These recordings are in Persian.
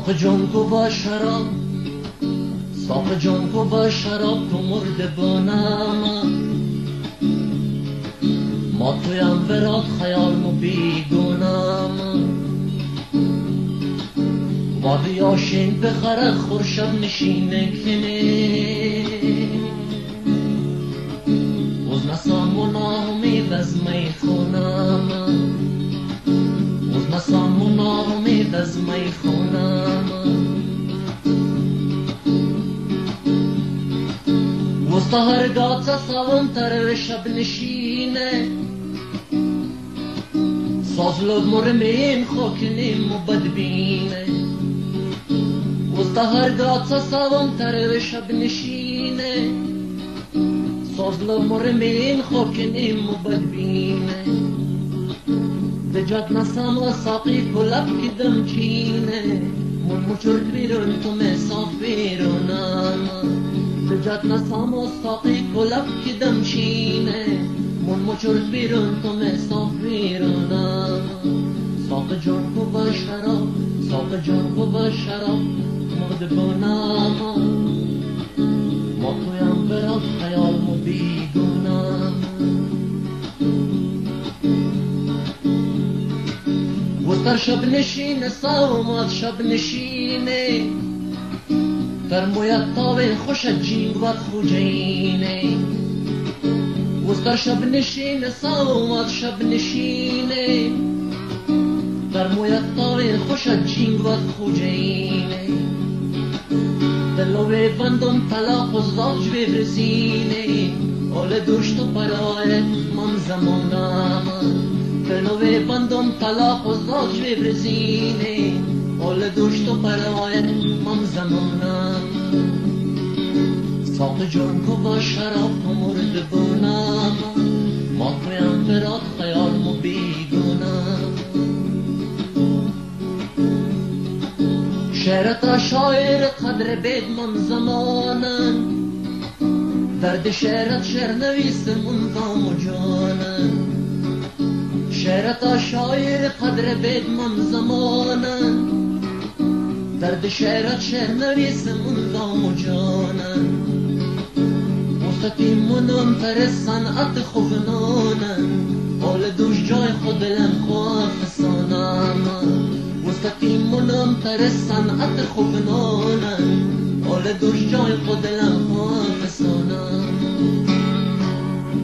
ساق جان کو با شراب، ساق جان کو با شراب تو مرد بانم، ما تویم برات خیال مو بیگونم، و بیاشین بخره خورشب نشینه کنه، از نسام و نامید از میخونم، از نسام و نامید از میخونم، وسط هرگاه تصاوم تر شب نشینه، ساز لب مرمین خوکنیم و بدبینه، وسط هرگاه تصاوم تر شب نشینه، ساز لب مرمین خوکنیم و بدبینه، دجات نسام و ساقی کلب کدم چینه، من مچرد بیرون تو مسافرونم، دجات نسام و ساقی کلب کدم چینه، من مچرد بیرون تو مسافرونم، ساق جان کو با شراب، ساق جان کو با شراب مرد بونم، ما تویم برات خیال مو بیگونم، وستر شب نشین ساومات شب نشینه، در مویت تاوه خوش جینگ و خوجینه، وستر شب نشین ساومات شب نشینه، در مویت تاوه خوش جینگ و خوجینه، دلوه بندم طلاق و زاج برسینه، آل دوشت و برای من زمانم، دلوه بندم طلاق و زاج برسینه، آل دوشت و برای من زمانم، ساق جان کو با شراب تو مرد بونم، ما تویم برات خیال مو بیگونم، شعرت شاعر قدر بید من زمانن، درد شعرت شعر نویس من دام و جانن، شعرت شاعر قدر بید من زمانن، درد شعرت شعر نویس من دام و جانن، مستقیم منم تر صنعت خوبنانن، حال دوش جای خود دلم خواه فسانم، مستقیم منم تر صنعت خوبنانن، حال دوش جای خود دلم خواه فسانم،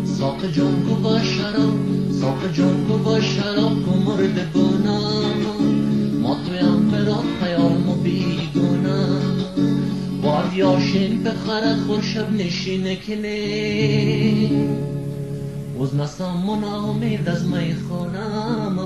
ساق جان کو با شراب، ساق جان کو با شراب کو مرد بونم، ما تویم برات خیال مو بیگونم، باد یاشین بخره خورشب نشینه کنه، از نسام و نامید از میخونم.